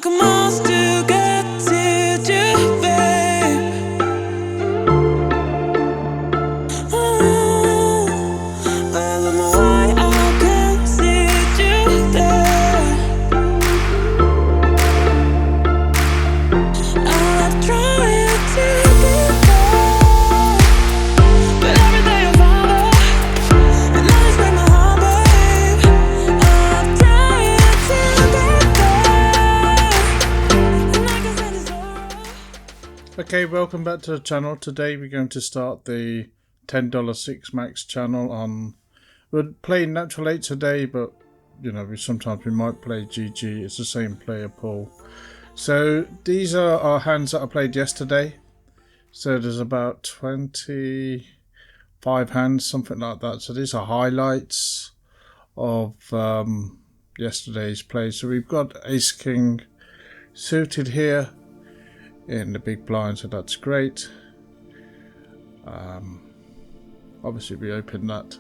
welcome us to get to you, babe. I don't know why I can't see you there. I've tried to get there, but every day I'm harder, and now it's break my heart, babe. I've tried to get there, and I can say this all. Okay, welcome back to the channel. Today we're going to start the $10 6 max channel on. We're playing Natural8 today, but you know, sometimes we might play GG. It's the same player pool. So these are our hands that I played yesterday. So there's about 25 hands, something like that. So these are highlights of yesterday's play. So we've got Ace King suited here in the big blind, so that's great. Obviously we open that.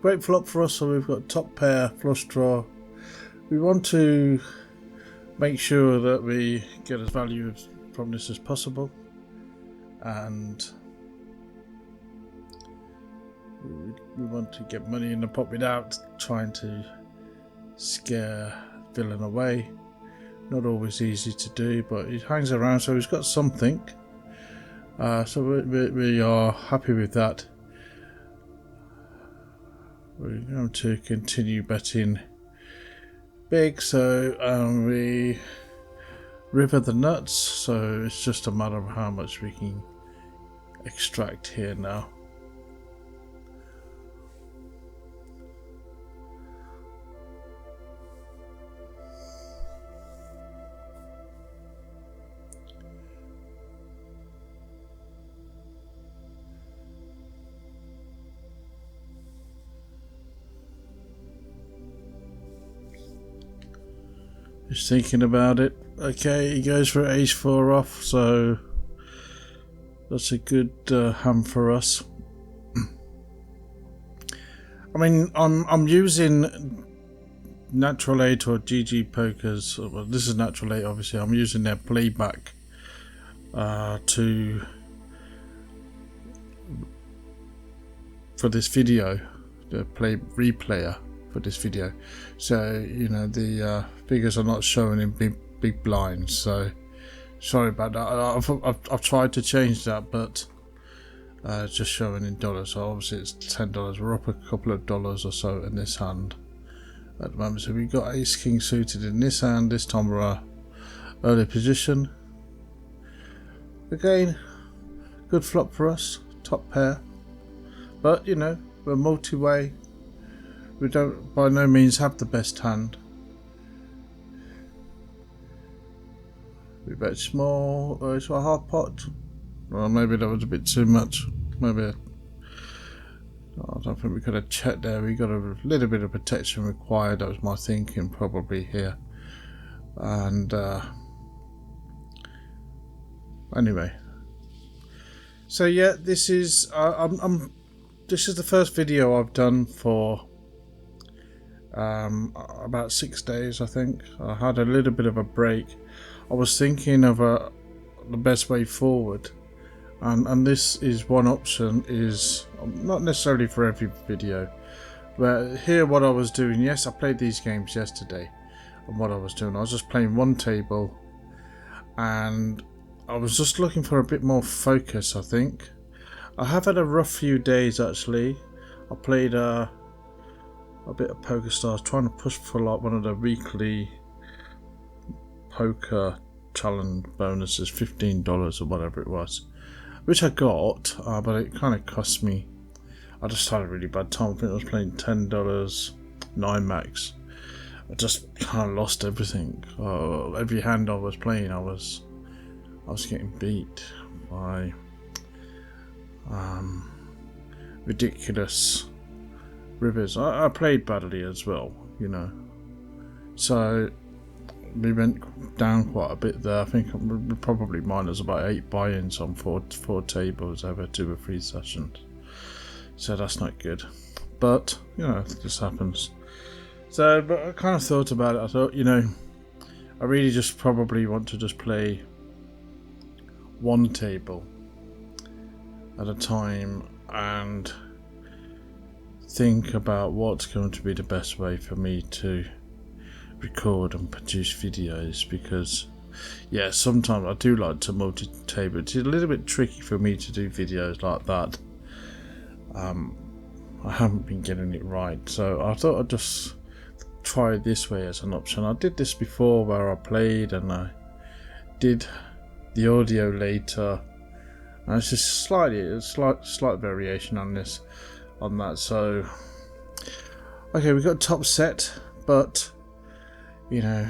Great flop for us, so we've got top pair, flush draw. We want to make sure that we get as value from this as possible, and we want to get money in the pot without trying to scare villain away. Not always easy to do, but he hangs around, so he's got something. So we are happy with that. We're going to continue betting big, so we river the nuts, so it's just a matter of how much we can extract here now. Just thinking about it. Okay, he goes for ace 4 off, so that's a good hand for us. I mean, I'm using Natural8 or GG Pokers. Well, this is Natural8, obviously. I'm using their playback for this video, the replayer for this video. So you know the figures are not showing in big blinds, so sorry about that. I've tried to change that, but it's just showing in dollars. So obviously it's $10. We're up a couple of dollars or so in this hand at the moment. So we've got Ace King suited in this hand. This time we're early position. Again, good flop for us, top pair. But you know, we're multi-way. We don't by no means have the best hand. We bet small, it's a half pot. Well, maybe that was a bit too much. Maybe I don't think we could have checked there. We got a little bit of protection required. That was my thinking probably here. And anyway, so yeah, this is this is the first video I've done for about 6 days, I think. I had a little bit of a break. I was thinking of the best way forward, and this is one option. Is not necessarily for every video, but here what I was doing. Yes, I played these games yesterday, and what I was doing, I was just playing one table, and I was just looking for a bit more focus. I think I have had a rough few days actually. I played a bit of Poker Stars, trying to push for like one of the weekly poker challenge bonuses, $15 or whatever it was, which I got, but it kind of cost me. I just had a really bad time. I think I was playing $10 9 max. I just kind of lost everything. Every hand I was playing, I was getting beat by ridiculous rivers. I played badly as well, you know, so we went down quite a bit there. I think we probably minus about 8 buy-ins on four tables over 2 or 3 sessions, so that's not good, but you know, this happens. So, but I kind of thought about it. I thought, you know, I really just probably want to just play one table at a time and think about what's going to be the best way for me to record and produce videos, because yeah, sometimes I do like to multi-table. It's a little bit tricky for me to do videos like that. I haven't been getting it right, so I thought I'd just try it this way as an option. I did this before where I played and I did the audio later, and it's just a slight variation on this, on that. So okay, we got top set, but you know,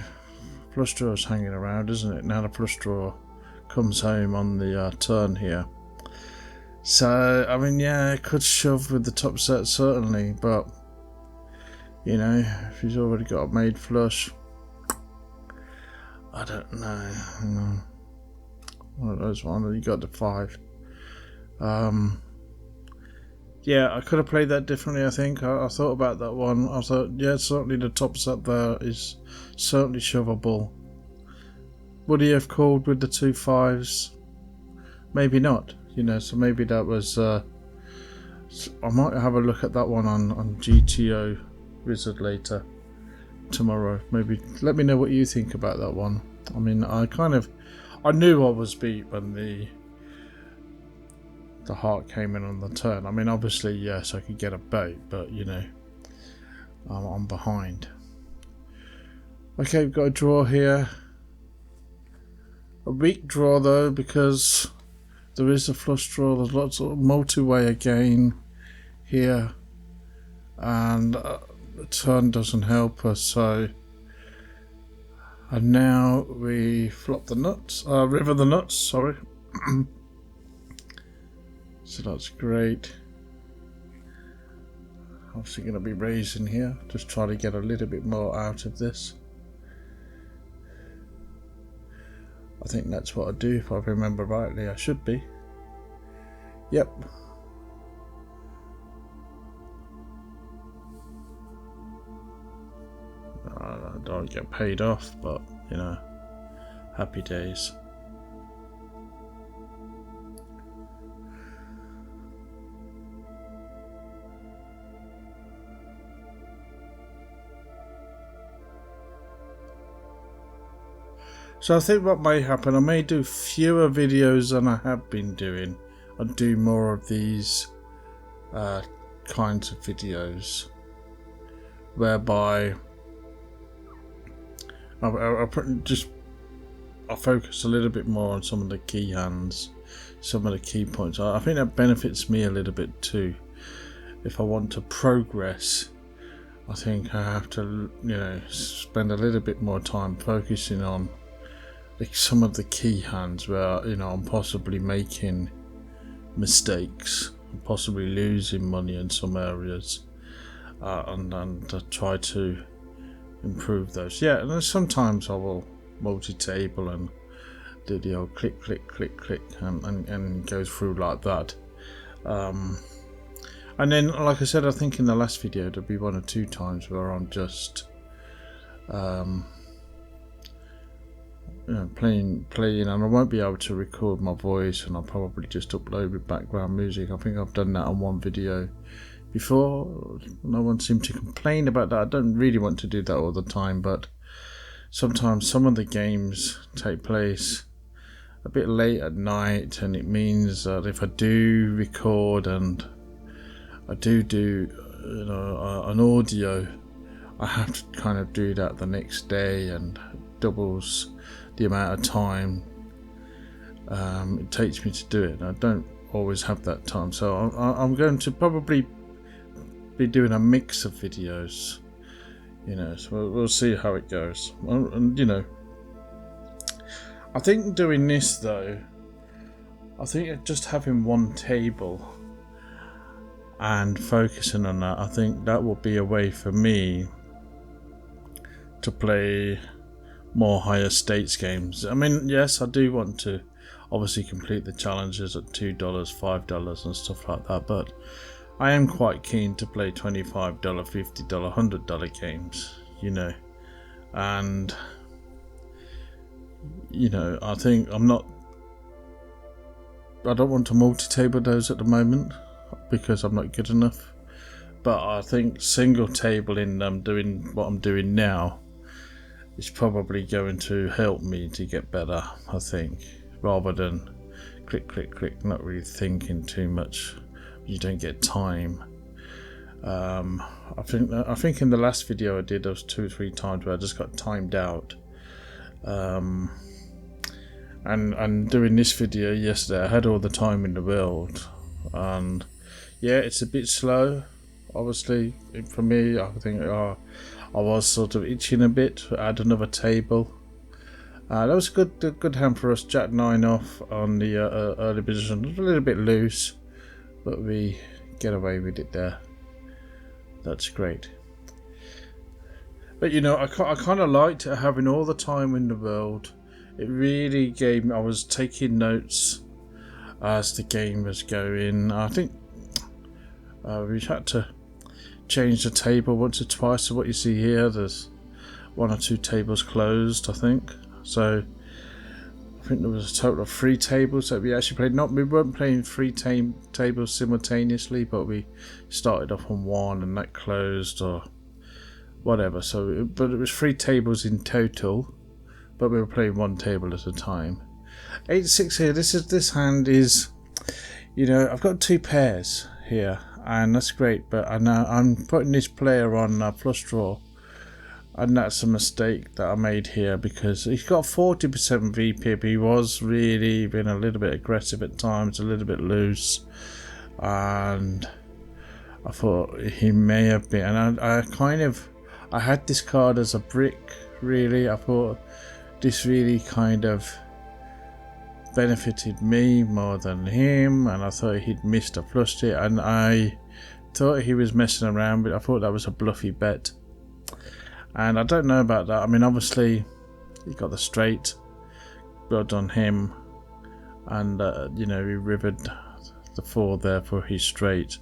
flush draw's hanging around, isn't it? Now the flush draw comes home on the turn here. So, I mean, yeah, it could shove with the top set, certainly, but, you know, if he's already got a made flush, I don't know. One of those ones, you got the 5. Yeah, I could have played that differently, I think. I thought about that one. I thought, yeah, certainly the top set there is certainly shovable. Would he have called with the 2 5s? Maybe not. You know, so maybe that was. I might have a look at that one on GTO Wizard later, tomorrow. Maybe let me know what you think about that one. I mean, I knew I was beat when the heart came in on the turn. I mean, obviously, yes, I could get a boat, but you know, I'm behind. Okay, we've got a draw here. A weak draw though, because there is a flush draw. There's lots of multi-way again here, and the turn doesn't help us. So, and now we flop the nuts, river the nuts. Sorry. So that's great. Obviously going to be raising here. Just try to get a little bit more out of this. I think that's what I do, if I remember rightly. I should be. Yep. I don't get paid off, but you know, happy days. So I think what may happen, I may do fewer videos than I have been doing. I'll do more of these kinds of videos, whereby I'll focus a little bit more on some of the key hands, some of the key points. I think that benefits me a little bit too. If I want to progress, I think I have to, you know, spend a little bit more time focusing on some of the key hands where, you know, I'm possibly making mistakes, I'm possibly losing money in some areas, and try to improve those. Yeah, and then sometimes I will multi-table and do the old click, click, click, click, and go through like that. And then, like I said, I think in the last video there'll be 1 or 2 times where I'm just you know, playing, and I won't be able to record my voice, and I'll probably just upload with background music. I think I've done that on one video before. No one seemed to complain about that. I don't really want to do that all the time, but sometimes some of the games take place a bit late at night, and it means that if I do record and I do you know, an audio, I have to kind of do that the next day, and doubles the amount of time it takes me to do it. I don't always have that time, so I'm going to probably be doing a mix of videos, you know, so we'll see how it goes. And you know, I think doing this though, I think just having one table and focusing on that, I think that will be a way for me to play more higher stakes games. I mean, yes, I do want to obviously complete the challenges at $2, $5 and stuff like that, but I am quite keen to play $25, $50, $100 games, you know, and you know, I think I don't want to multi-table those at the moment because I'm not good enough. But I think single tabling them, doing what I'm doing now, is probably going to help me to get better, I think, rather than click, click, click, not really thinking too much. You don't get time. I think in the last video I did, there was 2 or 3 times where I just got timed out. And doing this video yesterday, I had all the time in the world, and yeah, it's a bit slow. Obviously, for me, I think I was sort of itching a bit to add another table. That was a good hand for us. Jack 9 off on the early position. It was a little bit loose, but we get away with it there. That's great. But you know, I kind of liked having all the time in the world. It really gave me. I was taking notes as the game was going. I think we had to change the table once or twice. So what you see here, there's 1 or 2 tables closed, I think. So I think there was a total of 3 tables that we actually played. We weren't playing 3 tables simultaneously, but we started off on 1 and that closed or whatever. So, but it was 3 tables in total, but we were playing 1 table at a time. 8-6 here. This hand is, you know, I've got 2 pairs here, and that's great. But I'm putting this player on flush draw, and that's a mistake that I made here because he's got 40% VP. He was really being a little bit aggressive at times, a little bit loose, and I thought he may have been. And I had this card as a brick. Really, I thought this really kind of benefited me more than him, and I thought he'd missed a flush it, and I thought he was messing around, but I thought that was a bluffy bet. And I don't know about that. I mean, obviously he got the straight, blood on him, and you know, he rivered the 4 there for his straight.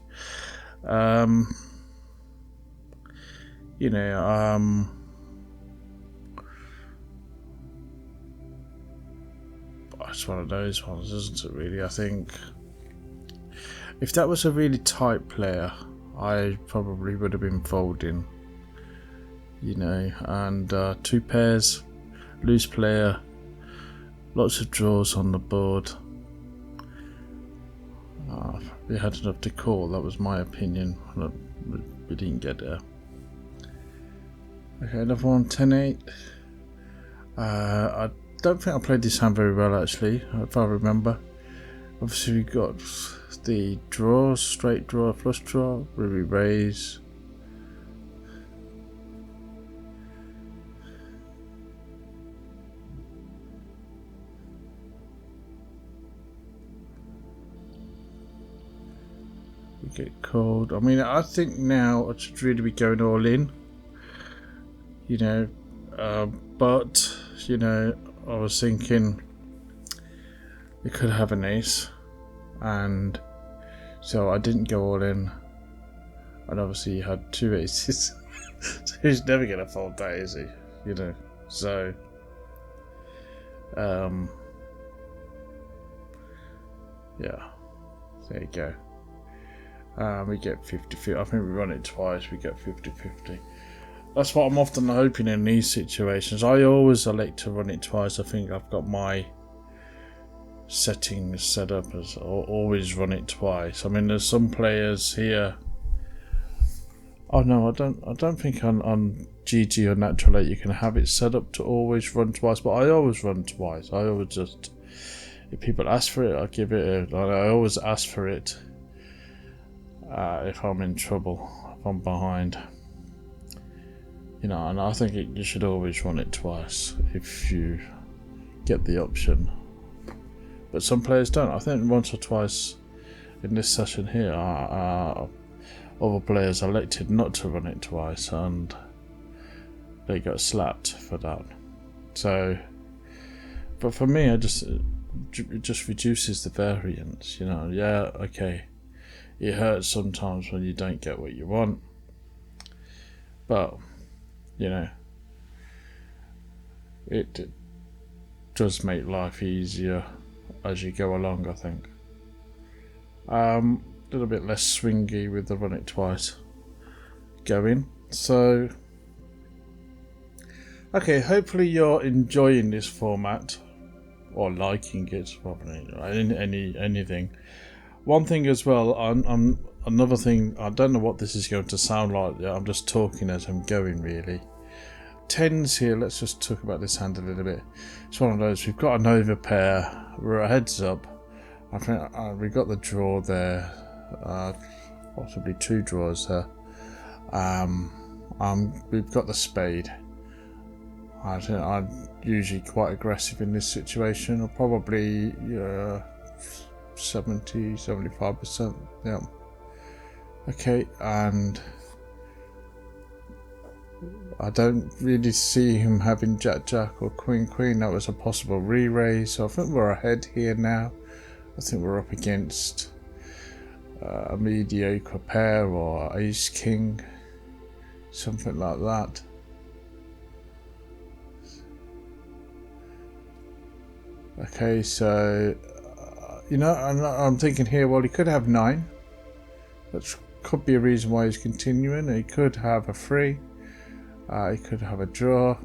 You know, it's one of those ones, isn't it, really? I think if that was a really tight player, I probably would have been folding, you know. And 2 pairs, loose player, lots of draws on the board. We had enough to call, that was my opinion. We didn't get there. Okay, another one, 10-8. I don't think I played this hand very well, actually, if I remember. Obviously we got the draws, straight draw, flush draw, where we raise. We get called. I mean, I think now I should really be going all in, you know, but, you know, I was thinking we could have an ace, and so I didn't go all in, and obviously he had 2 aces. So he's never gonna fold that, is he? You know, so yeah, there you go. We get 50-50. I think we run it twice, we get 50-50. That's what I'm often hoping in these situations. I always elect to run it twice. I think I've got my settings set up as always run it twice. I mean, there's some players here. Oh no, I don't think on GT or Natural8 you can have it set up to always run twice. But I always run twice. I always just, if people ask for it, I give it. I always ask for it if I'm in trouble, if I'm behind. You know, and I think you should always run it twice if you get the option. But some players don't. I think once or twice in this session here, other players elected not to run it twice, and they got slapped for that. So, but for me, it just reduces the variance. You know, yeah, okay. it hurts sometimes when you don't get what you want. But, you know, it does make life easier as you go along, I think. A little bit less swingy with the run it twice going. So, okay, hopefully you're enjoying this format or liking it, probably anything. One thing as well, I'm another thing. I don't know what this is going to sound like. I'm just talking as I'm going, really. Tens here. Let's just talk about this hand a little bit. It's one of those. We've got an overpair. We're a heads up. I think we got the draw there. Possibly two draws there. We've got the spade. I think I'm usually quite aggressive in this situation. Or probably 70-75%. Yeah. Okay, and I don't really see him having Jack-Jack or Queen-Queen. That was a possible re-raise. So I think we're ahead here now. I think we're up against a mediocre pair or Ace-King. Something like that. Okay, so I'm thinking here. Well, he could have 9, which could be a reason why he's continuing. He could have a 3. He could have a draw,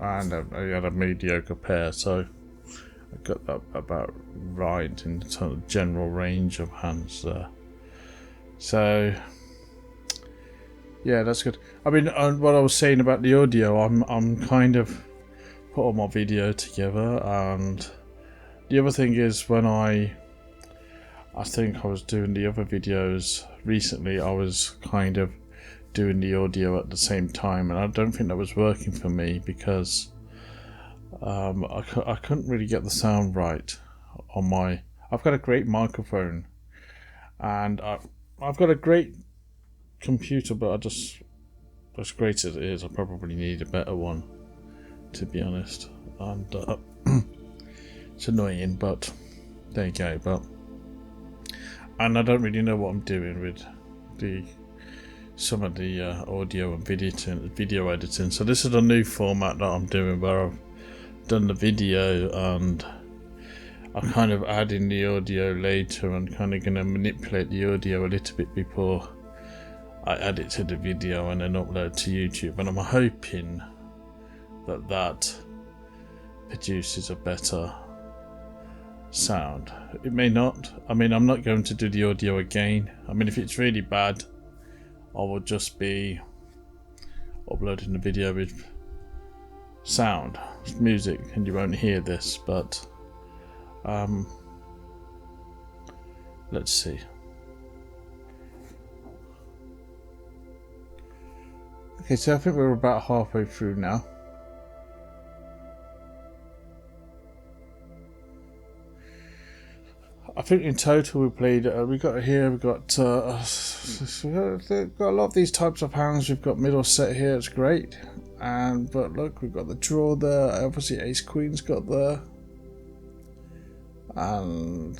and he had a mediocre pair. So I got that about right in the general range of hands there. So yeah, that's good. I mean, what I was saying about the audio, I'm kind of put all my video together, and the other thing is when I think I was doing the other videos recently, I was kind of doing the audio at the same time, and I don't think that was working for me because I couldn't really get the sound right on my. I've got a great microphone, and I've got a great computer, but as great as it is, I probably need a better one, to be honest. And it's annoying, but there you go. And I don't really know what I'm doing with some of the audio and video editing. So this is a new format that I'm doing, where I've done the video and I'm kind of adding the audio later, and kind of going to manipulate the audio a little bit before I add it to the video and then upload to YouTube. And I'm hoping that produces a better sound. It may not. I mean, I'm not going to do the audio again. I mean, if it's really bad, I will just be uploading the video with sound, music, and you won't hear this. But let's see. Okay, so I think we're about halfway through now. I think in total we played. We got a lot of these types of hands. We've got middle set here. It's great, but look, we've got the draw there. Obviously, Ace Queen's got there, and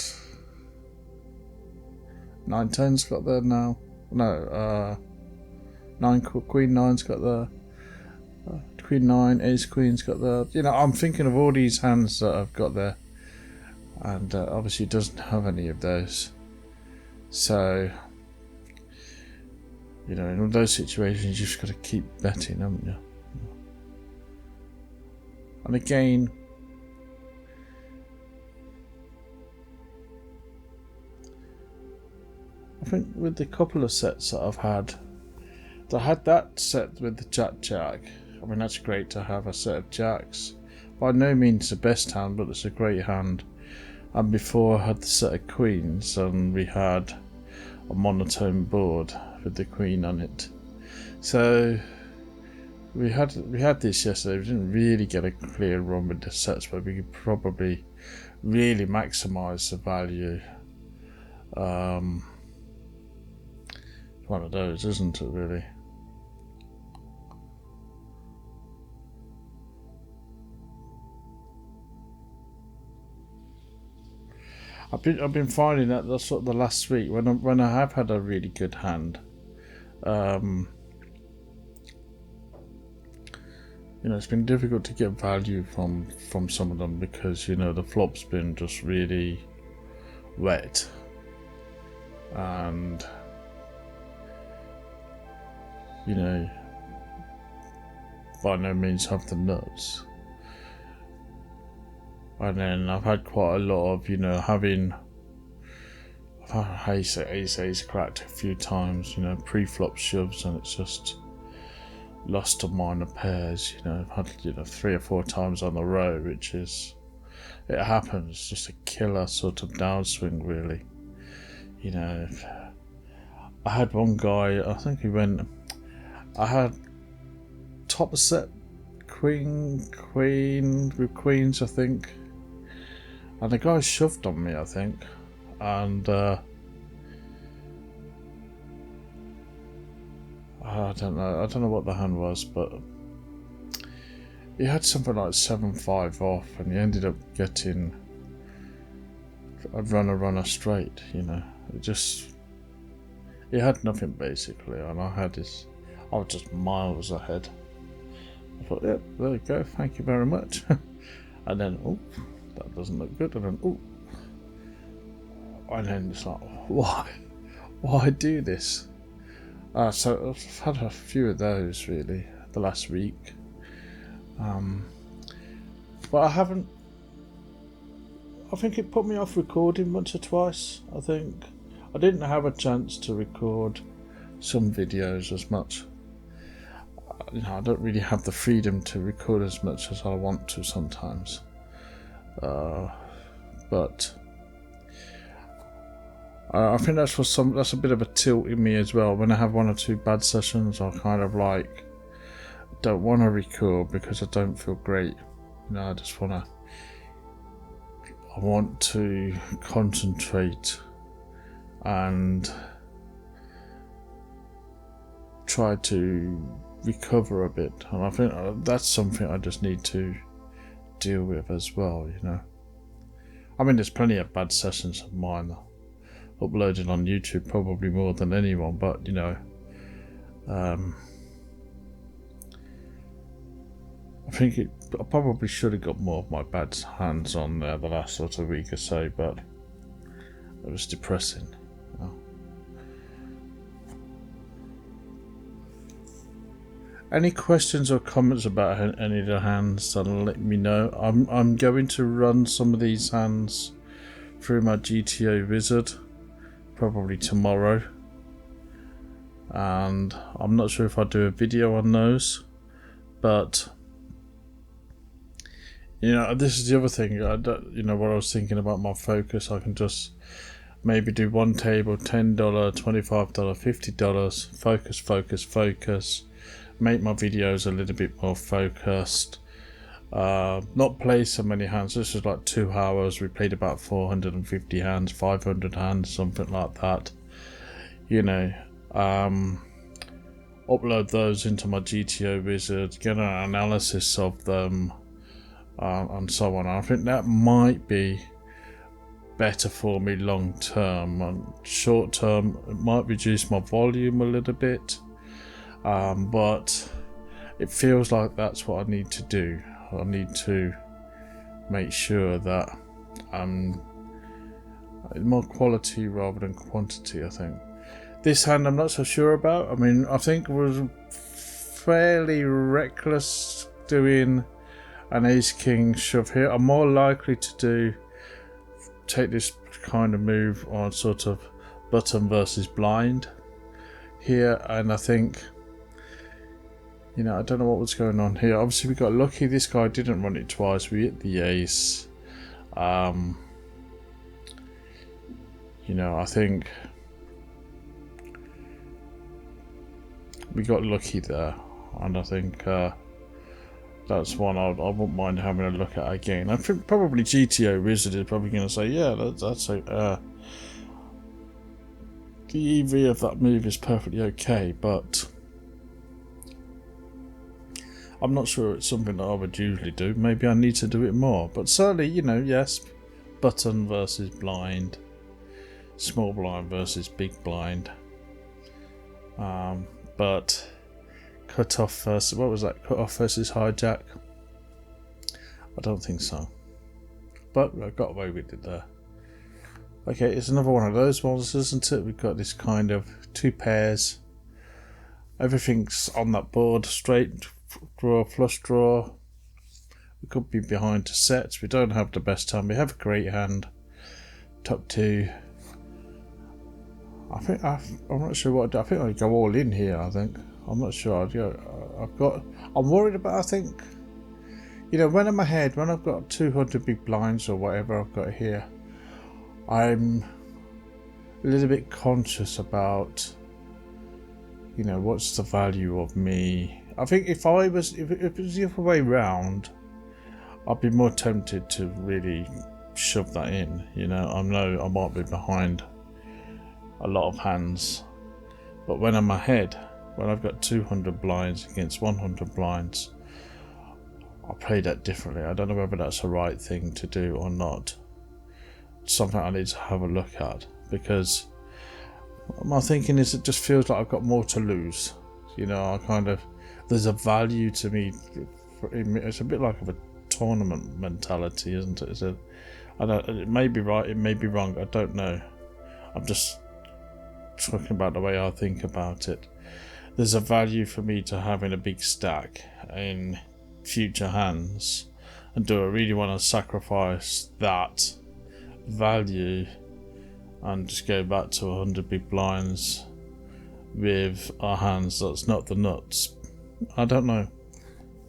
9-10's got there now. No, 9 Queen 9's got there. Queen 9, Ace Queen's got there. You know, I'm thinking of all these hands that I've got there. And obviously it doesn't have any of those. So, you know, in all those situations, you've just got to keep betting, haven't you? And again, I think with the couple of sets that I've had, I had that set with the Jack-Jack. I mean, that's great to have a set of jacks. By no means the best hand, but it's a great hand. And before I had the set of queens, and we had a monotone board with the queen on it. So we had this yesterday. We didn't really get a clear run with the sets, but we could probably really maximise the value. It's one of those, isn't it, really? I've been finding that the sort of the last week when I have had a really good hand, you know, it's been difficult to get value from some of them because, you know, the flop's been just really wet, and, you know, by no means have the nuts. And then I've had quite a lot of, you know, I've had ace cracked a few times, you know, pre-flop shoves, and it's just lost to minor pairs, you know. I've had, you know, 3 or 4 times on the row, which is, it happens, it's just a killer sort of downswing, really. You know, I had one guy, I think he went, I had top set queen with queens, I think, and the guy shoved on me, I think, and I don't know what the hand was, but he had something like 7-5 off, and he ended up getting a runner straight, you know. He had nothing basically, and I was just miles ahead. I thought, yep, there you go, thank you very much. And then, oh, that doesn't look good, and then, oh, and then it's like, why do this? So I've had a few of those really the last week, but I think it put me off recording once or twice. I think I didn't have a chance to record some videos as much. You know, I don't really have the freedom to record as much as I want to sometimes, but I think that's a bit of a tilt in me as well. When I have 1 or 2 bad sessions, I kind of like don't want to record because I don't feel great. You know, I want to concentrate and try to recover a bit, and I think that's something I just need to deal with as well, you know. I mean, there's plenty of bad sessions of mine uploaded on YouTube, probably more than anyone, but you know, I think I probably should have got more of my bad hands on there the last sort of week or so, but it was depressing. You know? Any questions or comments about any of the hands, then let me know. I'm going to run some of these hands through my GTO Wizard probably tomorrow, and I'm not sure if I'll do a video on those, but you know, this is the other thing. You know, what I was thinking about my focus, I can just maybe do one table, $10, $25, $50, focus, make my videos a little bit more focused, not play so many hands. This is like 2 hours, we played about 450 hands, 500 hands, something like that, you know. Upload those into my GTO Wizard, get an analysis of them, and so on. I think that might be better for me long term. And short term, it might reduce my volume a little bit, but it feels like that's what I need to do. I need to make sure that more quality rather than quantity, I think. This hand I'm not so sure about. I mean, I think it was fairly reckless doing an ace-king shove here. I'm more likely to take this kind of move on sort of button versus blind here, and I think, you know, I don't know what was going on here. Obviously we got lucky, this guy didn't run it twice, we hit the ace. You know, I think we got lucky there, and I think that's one I wouldn't mind having a look at again. I think probably GTO Wizard is probably going to say, yeah, that's a the EV of that move is perfectly okay, but I'm not sure it's something that I would usually do. Maybe I need to do it more, but certainly, you know, yes, button versus blind, small blind versus big blind. But cut off versus, what was that? Cut off versus hijack? I don't think so. But I got away with it there. Okay, it's another one of those ones, isn't it? We've got this kind of two pairs. Everything's on that board. Straight draw, flush draw. We could be behind to sets. We don't have the best time. We have a great hand. Top two. I'm not sure what I think. I'd go all in here. I think I'm not sure. I'm worried about. I think, you know, when I'm ahead, when I've got 200 big blinds or whatever I've got here, I'm a little bit conscious about, you know, what's the value of me. I think if it was the other way round, I'd be more tempted to really shove that in. You know, I know I might be behind a lot of hands, but when I'm ahead, when I've got 200 blinds against 100 blinds, I play that differently. I don't know whether that's the right thing to do or not. Something I need to have a look at, because my thinking is it just feels like I've got more to lose. You know, there's a value to me. It's a bit like of a tournament mentality, isn't it? It may be right, it may be wrong, I don't know. I'm just talking about the way I think about it. There's a value for me to having a big stack in future hands, and do I really want to sacrifice that value and just go back to 100 big blinds with our hands that's not the nuts? I don't know.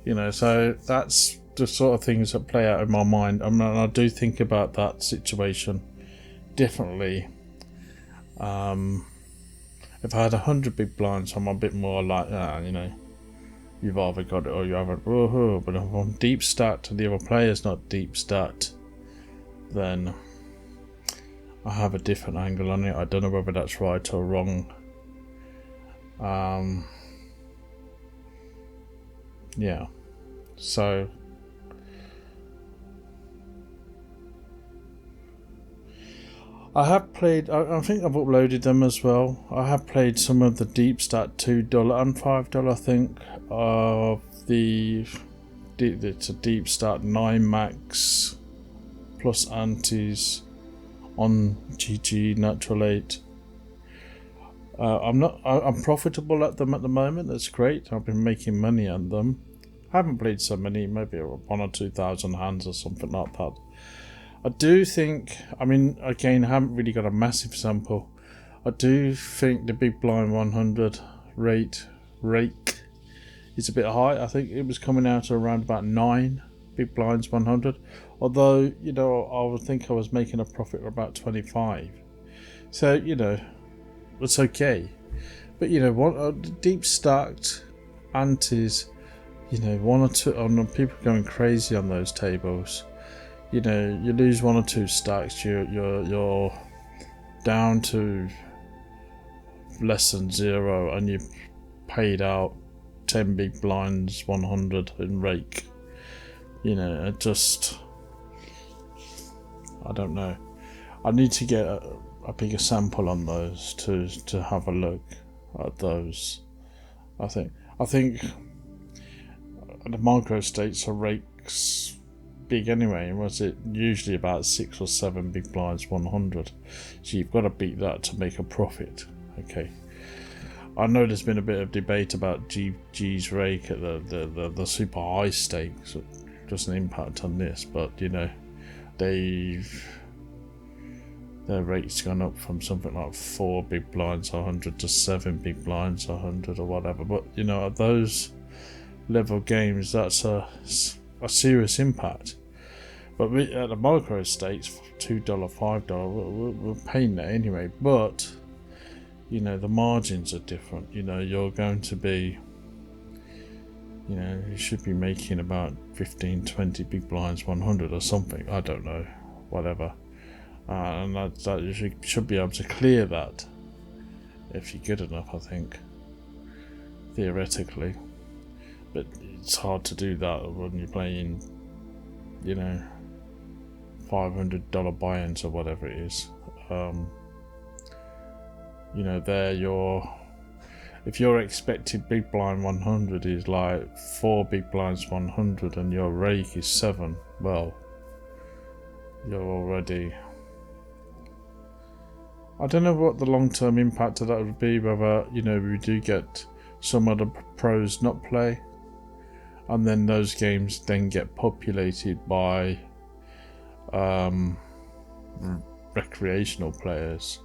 You know, so that's the sort of things that play out in my mind. I do think about that situation differently. If I had 100 big blinds, I'm a bit more like, you know, you've either got it or you haven't. But if I'm deep stacked and the other player's not deep stacked, then I have a different angle on it. I don't know whether that's right or wrong. Yeah. So I have played, I think I've uploaded them as well. I have played some of the deep stat $2 and $5, I think, of it's a deep stat 9 max plus antis on GG Natural8. I'm profitable at them at the moment. That's great. I've been making money on them. I haven't played so many, maybe 1,000 or 2,000 hands or something like that. I do think, I mean, again, I haven't really got a massive sample. I do think the big blind 100 rate is a bit high. I think it was coming out around about 9 big blinds 100. Although, you know, I would think I was making a profit of about 25. So, you know, it's okay. But, you know, deep stacked antis, you know, 1 or 2, people going crazy on those tables. You know, you lose 1 or 2 stacks, you're down to less than 0, and you've paid out 10 big blinds 100 in rake. You know, it just, I don't know. I need to get a bigger sample on those to have a look at those. I think the micro states are rakes big anyway. Was it usually about 6 or 7 big blinds 100? So you've got to beat that to make a profit. Okay. I know there's been a bit of debate about G's rake at the super high stakes. It doesn't impact on this, but you know, their rate's gone up from something like 4 big blinds 100 to 7 big blinds 100 or whatever. But you know, at those level games, that's a serious impact. But at the micro stakes, $2, $5, we're paying that anyway. But you know, the margins are different. You know, you're going to be, you know, you should be making about 15, 20 big blinds 100 or something. I don't know, whatever. And that you should be able to clear that if you're good enough, I think, theoretically. But it's hard to do that when you're playing, you know, $500 buy-ins or whatever it is. You know, if your expected big blind 100 is like 4 big blinds 100 and your rake is 7, well, you're already... I don't know what the long-term impact of that would be, whether, you know, we do get some other pros not play, and then those games then get populated by recreational players.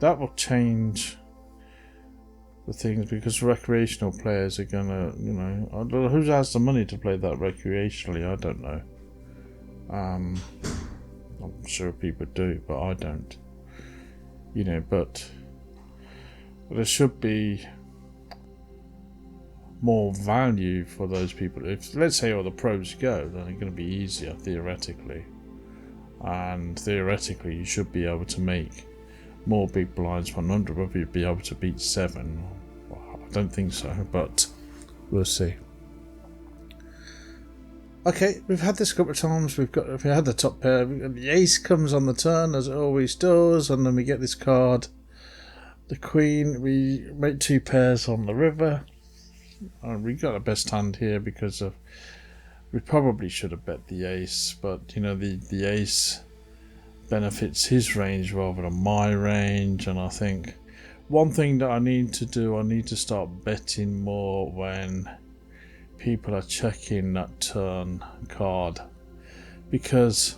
That will change the things, because recreational players are gonna, you know, I don't know who has the money to play that recreationally. I don't know. I'm sure people do, but I don't. You know, but there should be more value for those people. If, let's say, all the pros go, then it's going to be easier theoretically, and theoretically you should be able to make more big blinds 100. Whether you'd be able to beat 7, well, I don't think so, but we'll see. Okay, we've had this a couple of times. We had the top pair. The ace comes on the turn, as it always does, and then we get this card, the queen. We make 2 pairs on the river. We got the best hand here because of, we probably should have bet the ace, but you know, the ace benefits his range rather than my range. And I think one thing that I need to do, I need to start betting more when people are checking that turn card, because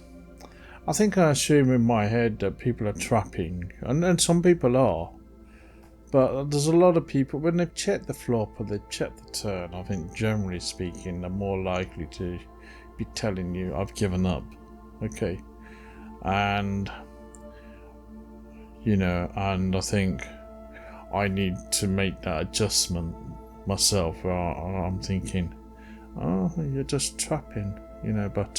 I think I assume in my head that people are trapping, and some people are, but there's a lot of people, when they've checked the flop or they've checked the turn, I think generally speaking they're more likely to be telling you, I've given up. Okay, and you know, and I think I need to make that adjustment myself. I'm thinking, oh, you're just trapping, you know, but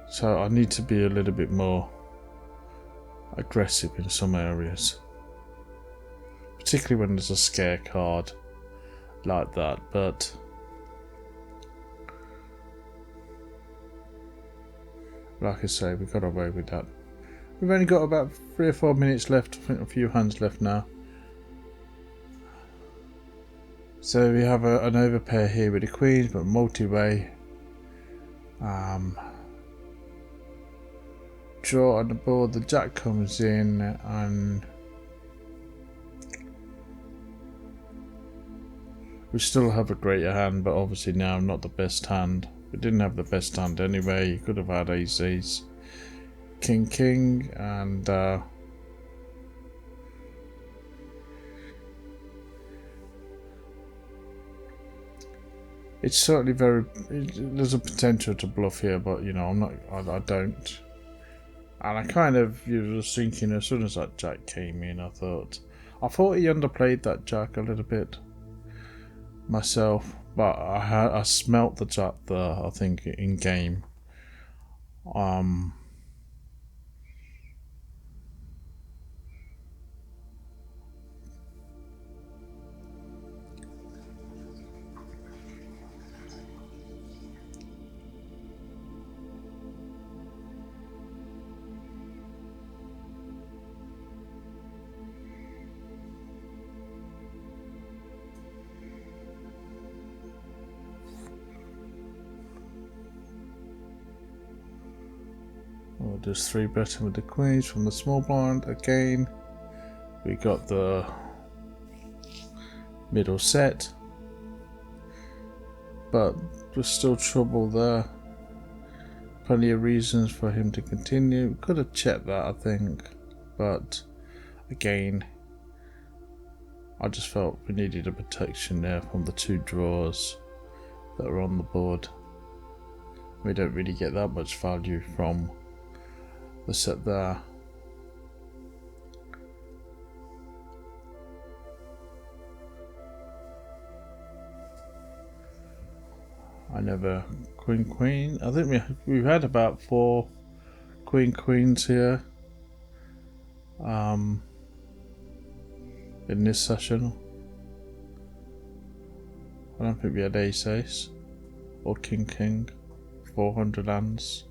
so I need to be a little bit more aggressive in some areas, particularly when there's a scare card like that. But like I say, we got away with that. We've only got about 3 or 4 minutes left. I think a few hands left now. So we have an overpair here with the queens, but multi-way. Draw on the board, the jack comes in, and we still have a greater hand, but obviously now not the best hand. We didn't have the best hand anyway. You could have had ace ace, king king, and it's certainly there's a potential to bluff here, but you know, I don't. And I kind of was thinking, as soon as that jack came in, I thought he underplayed that jack a little bit myself, but I smelt the jack there, I think, in game. We'll just 3-betting with the queens from the small blind again. We got the middle set, but there's still trouble there. Plenty of reasons for him to continue. Could have checked that, I think, but again, I just felt we needed a protection there from the 2 draws that are on the board. We don't really get that much value from the set there. I never queen queen. I think we've had about 4 queen queens here in this session. I don't think we had ace ace or king king. 400 hands.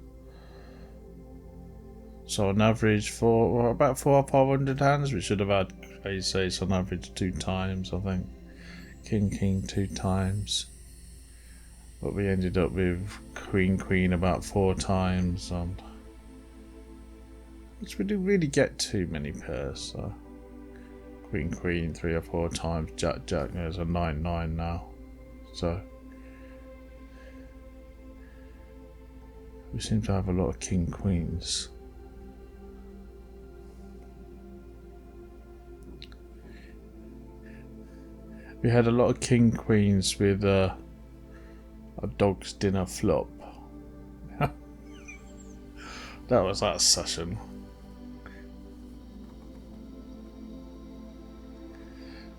So on average, about 400 or 500 hands. We should have had ace on average 2 times, I think. King 2 times. But we ended up with queen about 4 times, and which we didn't really get too many pairs. So queen 3 or 4 times. Jack. There's a 9 now. So we seem to have a lot of queens. We had a lot of queens with a dog's dinner flop. That was that session.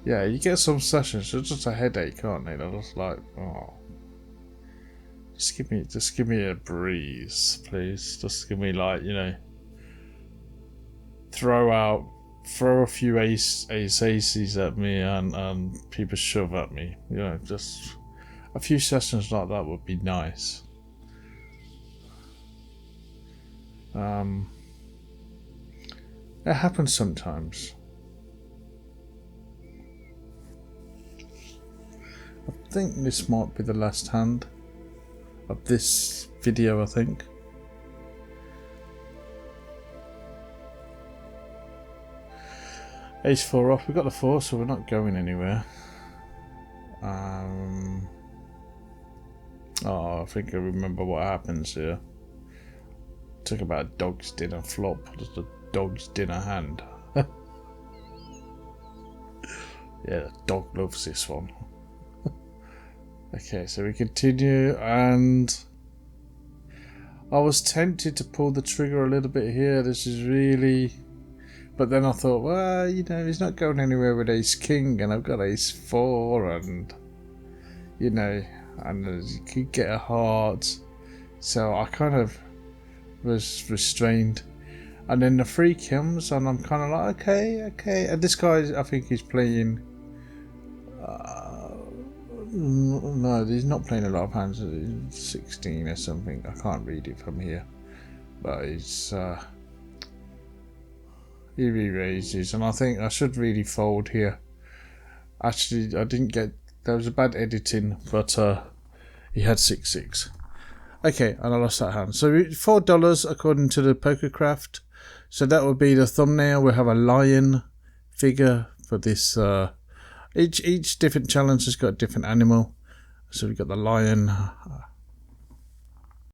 Yeah, you get some sessions, it's just a headache, aren't they? They're just like, oh, just give me a breeze, please. Just give me, like, you know, throw a few aces at me and people shove at me. You know, just a few sessions like that would be nice. It happens sometimes. I think this might be the last hand of this video, I think. Ace 4 off, we got the 4, so we're not going anywhere. Oh, I think I remember what happens here. Talk about a dog's dinner flop, just a dog's dinner hand. Yeah, the dog loves this one. Okay, so we continue, and I was tempted to pull the trigger a little bit here. This is really... But then I thought, well, you know, he's not going anywhere with ace king, and I've got ace 4, and, you know, and you could get a heart. So I kind of was restrained. And then the 3 comes, and I'm kind of like, okay. And this guy, I think he's playing... no, he's not playing a lot of hands. He's 16 or something. I can't read it from here. But he's... he re-raises, and I think I should really fold here. Actually, I didn't get... There was a bad editing, but he had 6-6. Okay, and I lost that hand. So $4 according to the PokerCraft. So that would be the thumbnail. We have a lion figure for this. Each different challenge has got a different animal. So we've got the lion,